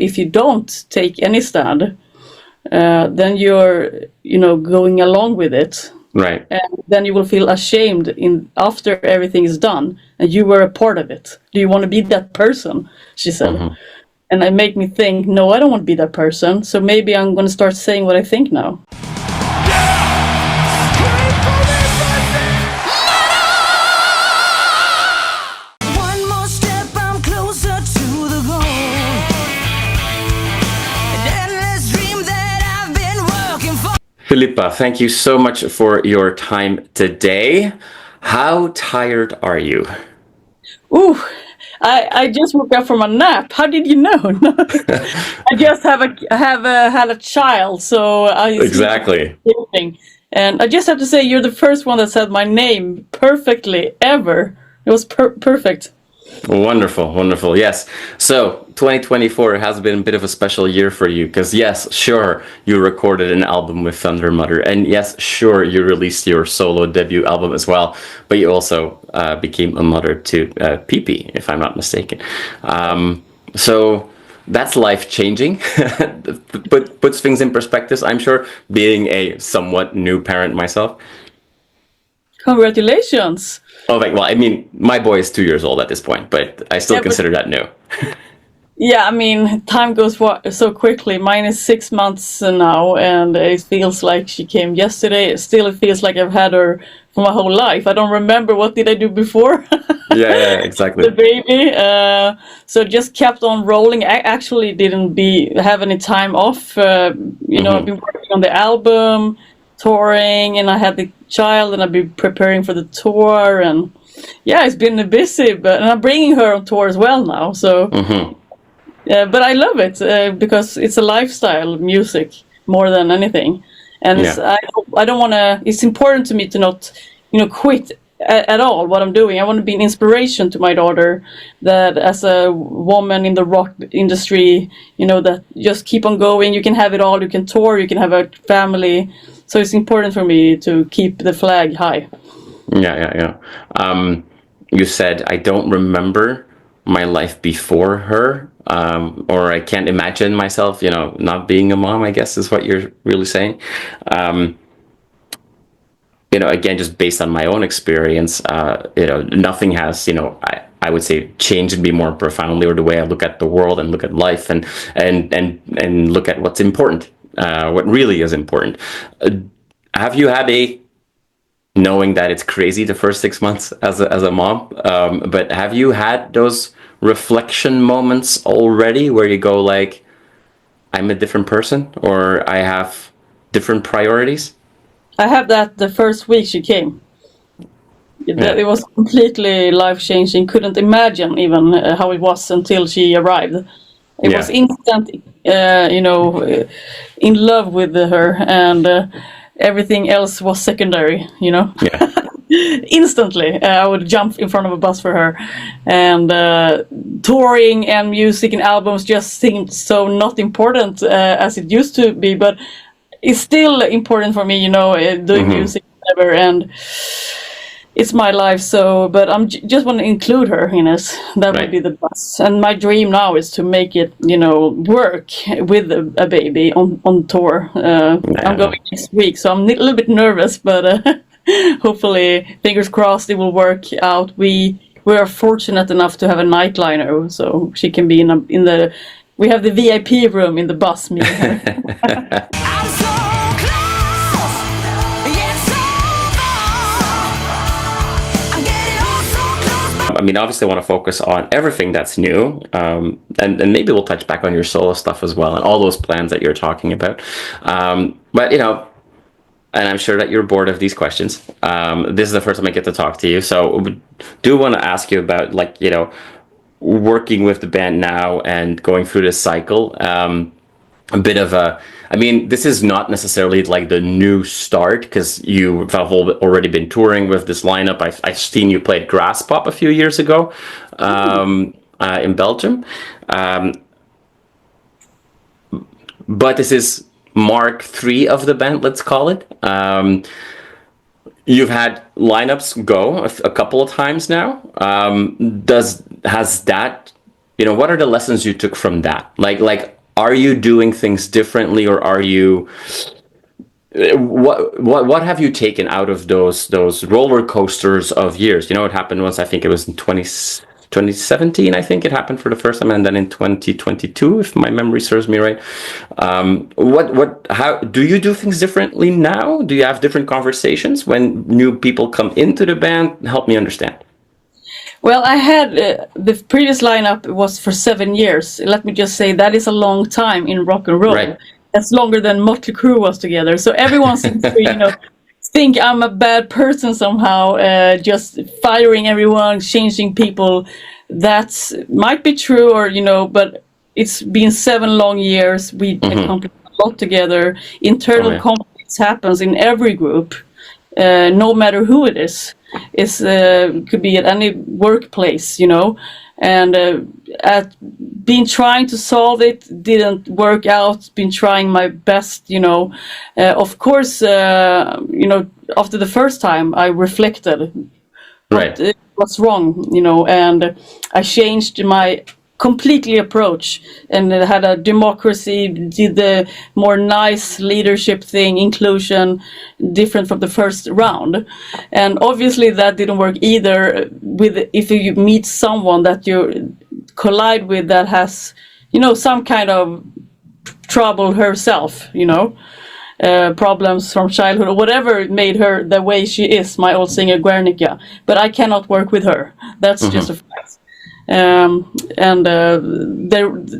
if you don't take any stand, then you're, going along with it. Right. And then you will feel ashamed after everything is done and you were a part of it. Do you want to be that person? She said. Mm-hmm. And it made me think, no, I don't want to be that person. So maybe I'm going to start saying what I think now. Filippa, thank you so much for your time today. How tired are you? Ooh, I just woke up from a nap. How did you know? I just had a child, so I Exactly. sleeping. And I just have to say, you're the first one that said my name perfectly ever. It was perfect. Wonderful, wonderful. Yes. So 2024 has been a bit of a special year for you because yes, sure, you recorded an album with Thundermother, and yes, sure, you released your solo debut album as well, but you also became a mother to Pippi, if I'm not mistaken. So that's life-changing. Puts things in perspective, I'm sure, being a somewhat new parent myself. Congratulations. Oh, well, I mean, my boy is 2 years old at this point, but I still consider that new. Yeah, I mean, time goes so quickly. Mine is 6 months now, and it feels like she came yesterday. Still, it feels like I've had her for my whole life. I don't remember what did I do before. Yeah, exactly. The baby. So just kept on rolling. I actually didn't have any time off. I've been working on the album, touring, and I had the child, and I've been preparing for the tour, and yeah, it's been busy. And I'm bringing her on tour as well now. So, but I love it because it's a lifestyle music more than anything, and I don't want to. It's important to me to not, quit at all what I'm doing. I want to be an inspiration to my daughter, that as a woman in the rock industry, that just keep on going. You can have it all. You can tour. You can have a family. So it's important for me to keep the flag high. Yeah. You said, I don't remember my life before her, or I can't imagine myself, not being a mom, I guess is what you're really saying. Again, just based on my own experience, nothing has, I would say changed me more profoundly, or the way I look at the world and look at life and look at what's important. What really is important. Have you had knowing that it's crazy the first 6 months as a mom, but have you had those reflection moments already where you go like, I'm a different person, or I have different priorities? I have that the first week she came. It was completely life-changing. Couldn't imagine even how it was until she arrived. It was instant, in love with her, and everything else was secondary, Yeah. Instantly, I would jump in front of a bus for her. And touring and music and albums just seemed so not important as it used to be, but it's still important for me, doing music, whatever, and it's my life. So, but I'm just want to include her in it. That would be the best. And my dream now is to make it, work with a baby on tour. I'm going next week, so I'm a little bit nervous, but hopefully, fingers crossed, it will work out. We are fortunate enough to have a nightliner, so she can be in the. We have the VIP room in the bus. Me and her. I mean, obviously, I want to focus on everything that's new, and maybe we'll touch back on your solo stuff as well and all those plans that you're talking about. But and I'm sure that you're bored of these questions. This is the first time I get to talk to you, so do want to ask you about working with the band now and going through this cycle. A bit of I mean, this is not necessarily like the new start because you have already been touring with this lineup. I've seen you played Grass Pop a few years ago in Belgium. But this is Mark III of the band, let's call it. You've had lineups go a couple of times now. Has that what are the lessons you took from that? Like, are you doing things differently, or are you, what have you taken out of those roller coasters of years? It happened once, I think it was in 2017, I think it happened for the first time, and then in 2022, if my memory serves me right. How do you do things differently now? Do you have different conversations when new people come into the band? Help me understand. Well, I had the previous lineup was for 7 years. Let me just say that is a long time in rock and roll. Right. That's longer than Motley Crue was together. So everyone seems to, think I'm a bad person somehow, just firing everyone, changing people. That might be true, or but it's been 7 long years. We accomplished a lot together. Internal conflicts happens in every group, no matter who it is. It's could be at any workplace, and at been trying to solve it, didn't work out. Been trying my best, of course, after the first time I reflected what's wrong, and I changed my completely approach and had a democracy, did the more nice leadership thing, inclusion, different from the first round. And obviously that didn't work either if you meet someone that you collide with that has, some kind of trouble herself, problems from childhood or whatever made her the way she is, my old singer Guernica. But I cannot work with her. That's just a fact. There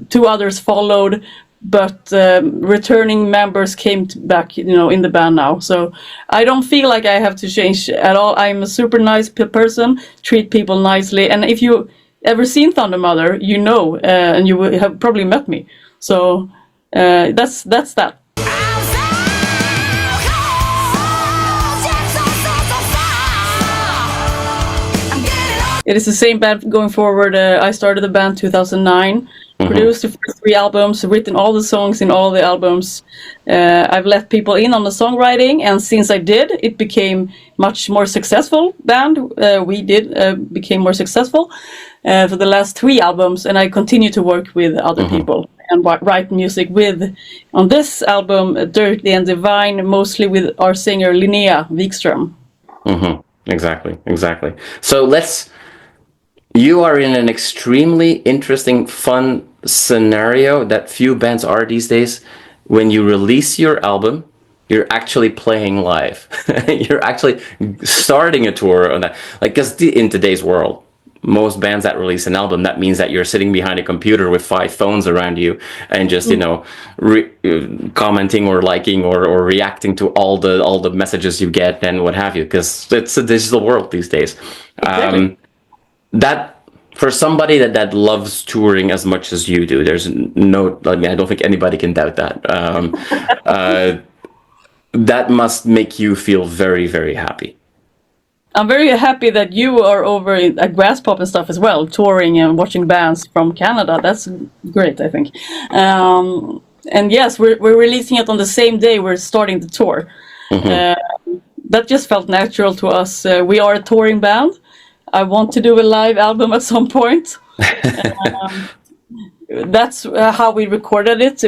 2 others followed, but returning members came back, in the band now. So I don't feel like I have to change at all. I'm a super nice person, treat people nicely. And if you ever seen Thundermother, and you have probably met me. So that's that. It is the same band going forward. I started the band 2009, produced the first 3 albums, written all the songs in all the albums. I've let people in on the songwriting, and since I did, it became much more successful band. Became more successful for the last 3 albums, and I continue to work with other people and write music with, on this album, Dirty and Divine, mostly with our singer Linnea Wikström. Exactly. So you are in an extremely interesting, fun scenario that few bands are these days. When you release your album, you're actually playing live. You're actually starting a tour on that. Because in today's world, most bands that release an album, that means that you're sitting behind a computer with 5 phones around you and just, commenting or liking or reacting to all the messages you get and what have you, because it's a digital world these days. Exactly. That for somebody that loves touring as much as you do, there's I don't think anybody can doubt that. That must make you feel very, very happy. I'm very happy that you are over at Grasspop and stuff as well, touring and watching bands from Canada. That's great, I think. And yes, we're releasing it on the same day we're starting the tour. That just felt natural to us. We are a touring band. I want to do a live album at some point. That's how we recorded it.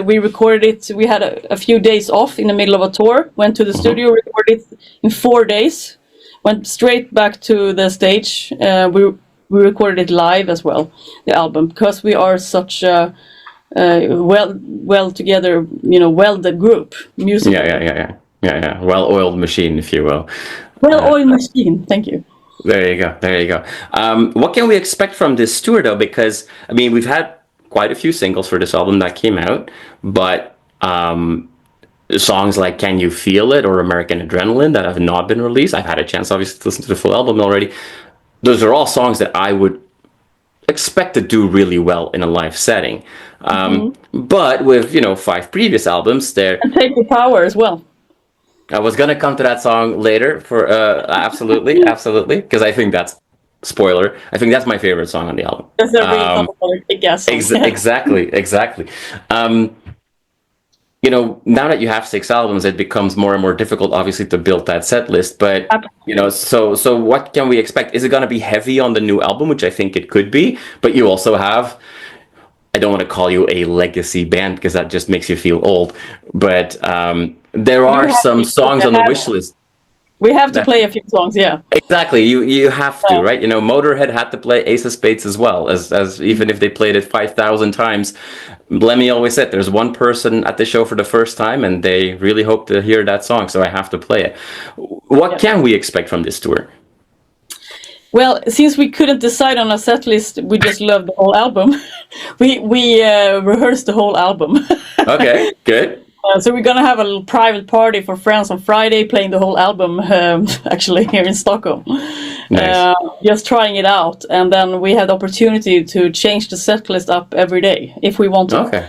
We had a few days off in the middle of a tour, went to the studio, recorded it in 4 days, went straight back to the stage. We recorded it live as well, the album, because we are such a well together, welded group. Music. Yeah. Well-oiled machine, if you will. Well-oiled machine. Thank you. There you go. What can we expect from this tour, though? Because, we've had quite a few singles for this album that came out, but songs like Can You Feel It or American Adrenaline that have not been released, I've had a chance, obviously, to listen to the full album already. Those are all songs that I would expect to do really well in a live setting. But with, 5 previous albums, there... And Take the Power as well. I was going to come to that song later for absolutely, because I think that's spoiler. I think that's my favorite song on the album. That's a really popular, I guess. Exactly. Now that you have 6 albums, it becomes more and more difficult, obviously, to build that set list. But so what can we expect? Is it going to be heavy on the new album, which I think it could be? But you also have I don't want to call you a legacy band because that just makes you feel old, but there are some songs on the wish list. We have to play a few songs, yeah. Exactly, you have to, right? You know, Motorhead had to play Ace of Spades as well, as even if they played it 5,000 times. Lemmy always said there's one person at the show for the first time, and they really hope to hear that song, so I have to play it. What can we expect from this tour? Well, since we couldn't decide on a set list, we just loved the whole album. we rehearsed the whole album. Okay, good. So we're gonna have a little private party for friends on Friday, playing the whole album. Actually, here in Stockholm, Nice. just trying it out, and then we had the opportunity to change the set list up every day if we want to. Okay.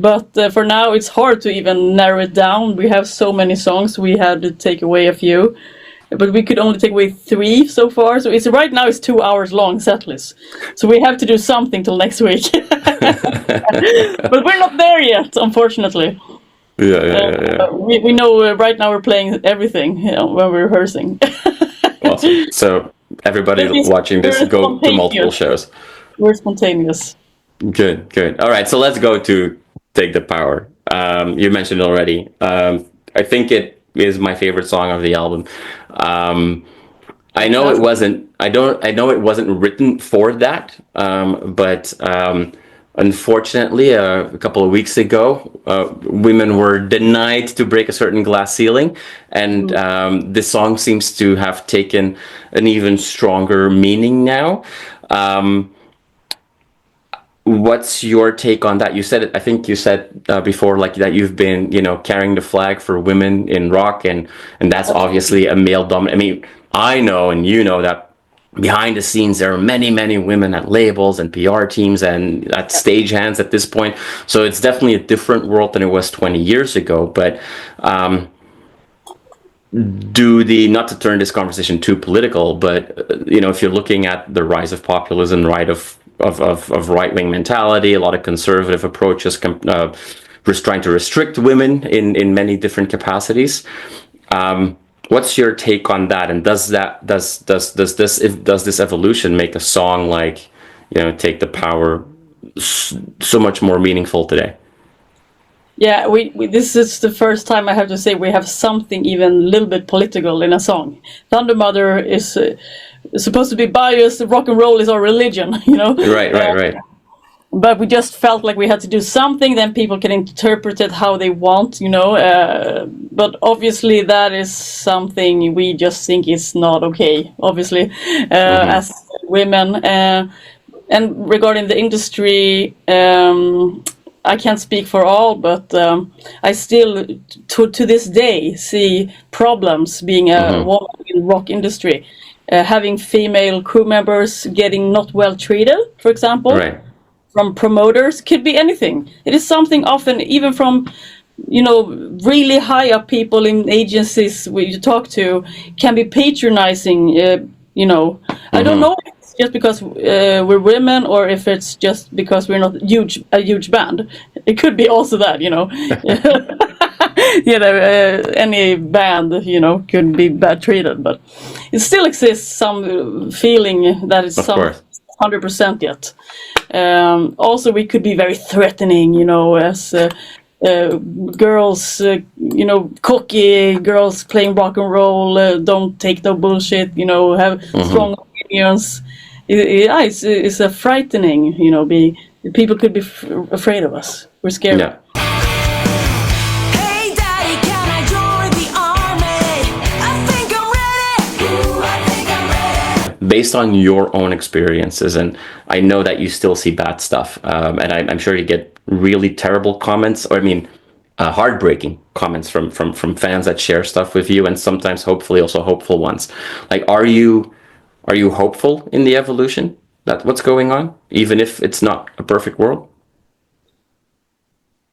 But for now, it's hard to even narrow it down. We have so many songs. We had to take away a few, but we could only take away 3 so far. So it's right now it's 2 hours long set list. So we have to do something till next week. But we're not there yet, unfortunately. Yeah. We know right now we're playing everything, when we're rehearsing. Awesome. So everybody watching this, go to multiple shows. We're spontaneous. Good. All right, so let's go to Take the Power. You mentioned it already. I think it is my favorite song of the album. I know it wasn't. I know it wasn't written for that. But unfortunately, a couple of weeks ago, women were denied to break a certain glass ceiling, and this song seems to have taken an even stronger meaning now. What's your take on that? You said it. I think you said before, like that you've been, carrying the flag for women in rock, and that's obviously a male dominant. I mean, I know, and you know that behind the scenes there are many women at labels and PR teams and at stagehands at this point. So it's definitely a different world than it was 20 years ago. But not to turn this conversation too political, but if you're looking at the rise of populism, right, of right-wing mentality, a lot of conservative approaches, trying to restrict women in many different capacities. What's your take on that? And does this evolution make a song like, Take the Power so much more meaningful today? Yeah, we this is the first time I have to say we have something even a little bit political in a song. Thundermother is supposed to be biased. Rock and roll is our religion, Right. But we just felt like we had to do something. Then people can interpret it how they want, But obviously, that is something we just think is not okay. Obviously, as women, and regarding the industry. I can't speak for all, but I still, to this day, see problems being a woman in the rock industry. Having female crew members getting not well treated, for example, right, from promoters, could be anything. It is something often, even from, really high up people in agencies we you talk to, can be patronizing. I don't know if it's just because we're women or if it's just because we're not a huge band. It could be also that, any band, could be bad treated, but it still exists some feeling that it's some 100% yet. Also, we could be very threatening, as girls, cocky girls playing rock and roll, don't take no bullshit, have strong opinions. It's a frightening, people could be afraid of us. We're scared. Yeah. Hey daddy, can I join the army? I think I'm ready. Based on your own experiences, and I know that you still see bad stuff, and I'm sure you get really terrible comments, or heartbreaking comments from fans that share stuff with you, and sometimes hopefully also hopeful ones. Like, are you hopeful in the evolution that what's going on, even if it's not a perfect world?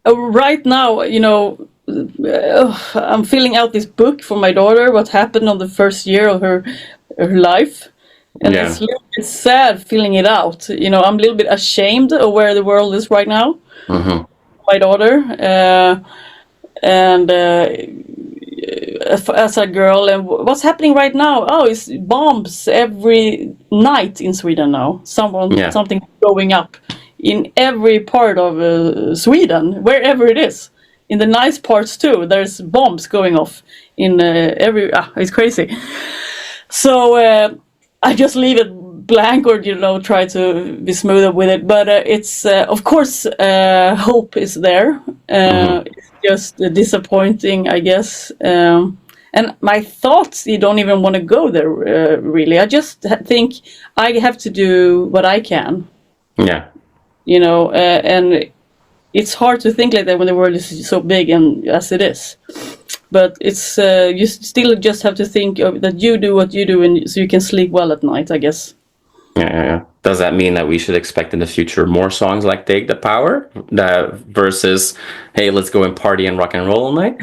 Right now, I'm filling out this book for my daughter, what happened on the first year of her life. And it's a little bit sad filling it out. I'm a little bit ashamed of where the world is right now. My daughter. As a girl, and what's happening right now? Oh, it's bombs every night in Sweden now. Something going up in every part of Sweden, wherever it is. In the nice parts too, there's bombs going off in every. It's crazy. So I just leave it blank, or try to be smoother with it. But it's of course hope is there. It's just disappointing, I guess. And my thoughts, you don't even want to go there, really. I just think I have to do what I can. Yeah. And it's hard to think like that when the world is so big and as it is. But it's you still just have to think that you do what you do, and so you can sleep well at night, I guess. Yeah. Does that mean that we should expect in the future more songs like "Take the Power" versus "Hey, let's go and party and rock and roll all night"?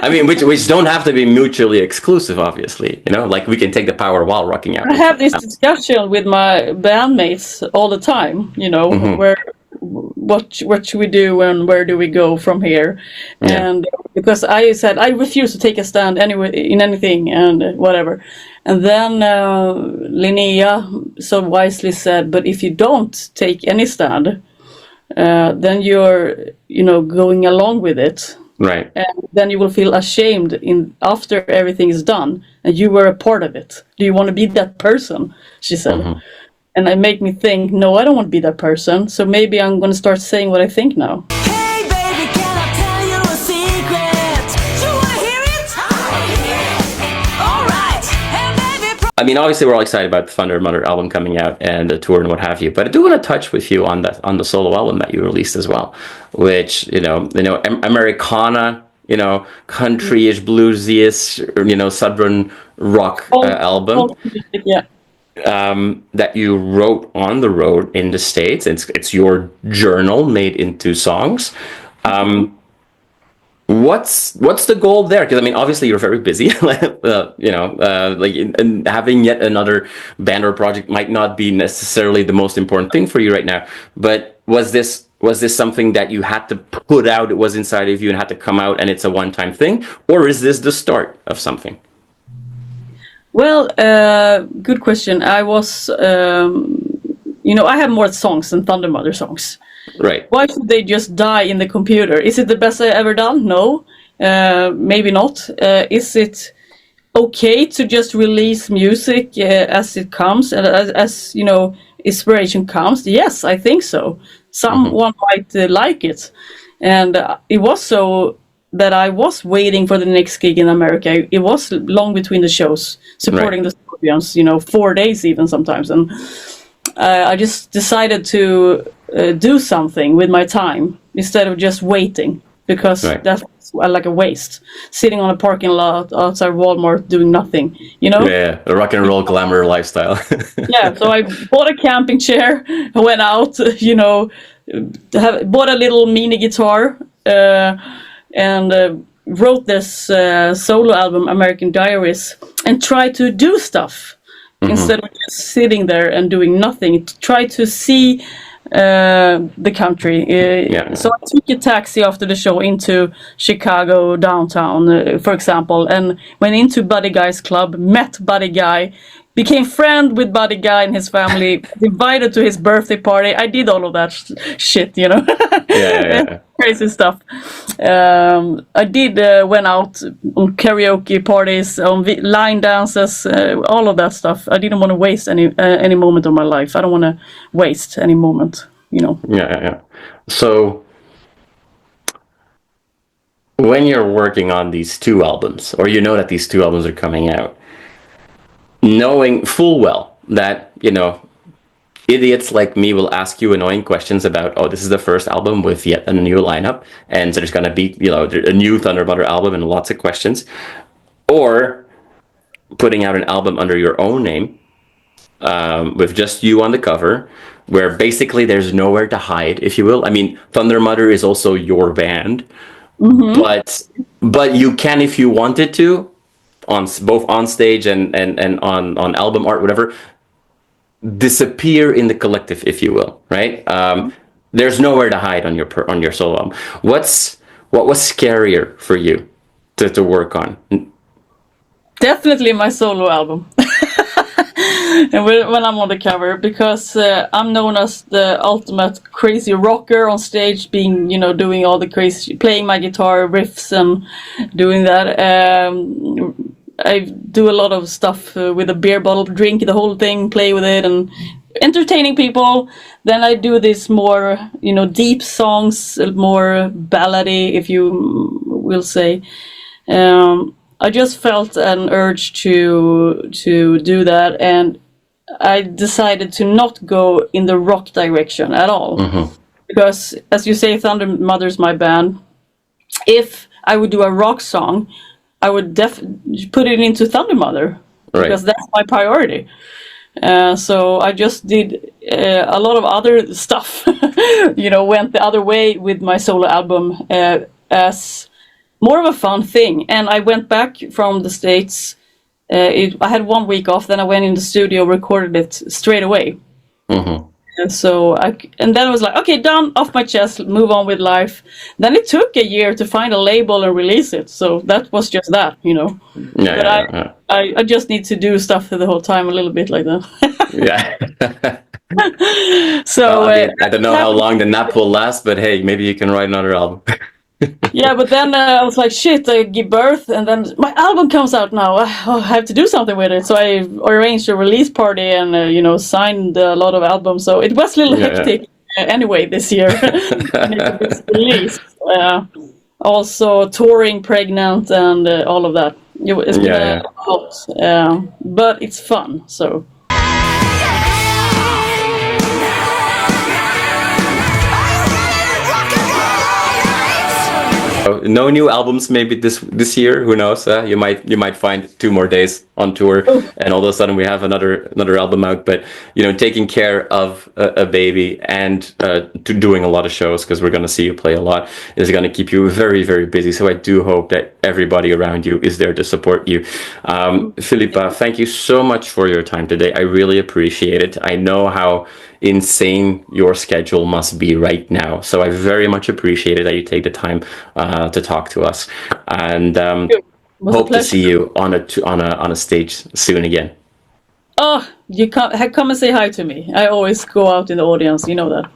I mean, which don't have to be mutually exclusive, obviously. Like we can take the power while rocking out. I have this discussion with my bandmates all the time. Where what should we do and where do we go from here? Yeah. And because I said I refuse to take a stand anyway in anything and whatever. And then Linnea so wisely said, but if you don't take any stand, then you're going along with it. Right. And then you will feel ashamed after everything is done and you were a part of it. Do you want to be that person? She said. And it made me think, no, I don't want to be that person. So maybe I'm going to start saying what I think now. Hey baby, can I tell you a secret? You wanna hear it? Alright. And baby, I mean, obviously, we're all excited about the Thundermother album coming out and the tour and what have you. But I do want to touch with you on the solo album that you released as well, which Americana, country-ish, bluesy-ish, southern rock album. Yeah. That you wrote on the road in the States. It's your journal made into songs. What's the goal there? Because I mean, obviously you're very busy. And having yet another band or project might not be necessarily the most important thing for you right now. But was this something that you had to put out? It was inside of you and had to come out, and it's a one-time thing, or is this the start of something? Well, good question. I was, I have more songs than Thundermother songs. Right. Why should they just die in the computer? Is it the best I ever done? No, maybe not. Is it okay to just release music as it comes, and as inspiration comes? Yes, I think so. Someone might like it, and it was so that I was waiting for the next gig in America. It was long between the shows, supporting the Scorpions, 4 days even sometimes. And I just decided to do something with my time instead of just waiting, because that's like a waste. Sitting on a parking lot outside Walmart doing nothing, Yeah, a rock and roll glamour lifestyle. Yeah, so I bought a camping chair, went out, bought a little mini guitar, and wrote this solo album, American Diaries, and tried to do stuff instead of just sitting there and doing nothing. Try to see the country. So I took a taxi after the show into Chicago downtown, for example, and went into Buddy Guy's club, met Buddy Guy, became friend with Buddy Guy and his family, invited to his birthday party. I did all of that shit, Yeah. Crazy stuff. I did went out on karaoke parties, on line dances, all of that stuff. I didn't want to waste any moment of my life. I don't want to waste any moment, Yeah. So when you're working on these two albums, or that these two albums are coming out, knowing full well that, idiots like me will ask you annoying questions about, this is the first album with yet a new lineup, and so there's going to be, a new Thundermother album and lots of questions, or putting out an album under your own name, with just you on the cover, where basically there's nowhere to hide, if you will. I mean, Thundermother is also your band, but you can, if you wanted to, on both on stage and on album art, whatever, disappear in the collective, if you will, right? There's nowhere to hide on your solo album. What was scarier for you to work on? Definitely my solo album. And when I'm on the cover, because I'm known as the ultimate crazy rocker on stage, being, doing all the crazy, playing my guitar riffs and doing that. I do a lot of stuff with a beer bottle, drink the whole thing, play with it, and entertaining people. Then I do this more, deep songs, more ballady, if you will say. I just felt an urge to do that, and I decided to not go in the rock direction at all. Mm-hmm. Because, as you say, Thundermother's my band. If I would do a rock song, I would put it into Thundermother, because that's my priority. So I just did a lot of other stuff, went the other way with my solo album as more of a fun thing. And I went back from the States. I had 1 week off, then I went in the studio, recorded it straight away. Mm-hmm. And then I was like, okay, done, off my chest, move on with life. Then it took a year to find a label and release it. So that was just that, But I just need to do stuff the whole time, a little bit like that. Yeah. So I don't know how long the nap will last, but hey, maybe you can write another album. Yeah, but then I was like, shit, I give birth, and then my album comes out now. I have to do something with it. So I arranged a release party and, signed a lot of albums. So it was a little hectic anyway this year. It's released. Also touring, pregnant, and all of that. It's been a lot, but it's fun, so... No new albums maybe this year. Who knows? You might find 2 more days on tour, and all of a sudden we have another album out. But taking care of a baby and to doing a lot of shows, because we're going to see you play a lot, is going to keep you very, very busy. So I do hope that everybody around you is there to support you. Filippa, thank you so much for your time today. I really appreciate it. I know how insane your schedule must be right now, so I very much appreciate it that you take the time to talk to us, and hope to see you on a stage soon again. Oh, you come and say hi to me. I always go out in the audience, you know that.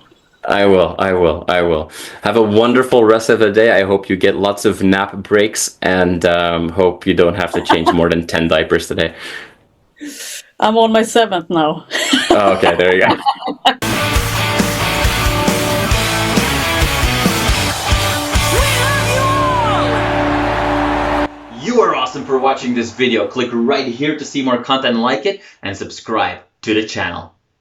I will. Have a wonderful rest of the day. I hope you get lots of nap breaks, and hope you don't have to change more than 10 diapers today. I'm on my 7th now. Oh, okay, there you go. You are awesome for watching this video. Click right here to see more content like it and subscribe to the channel.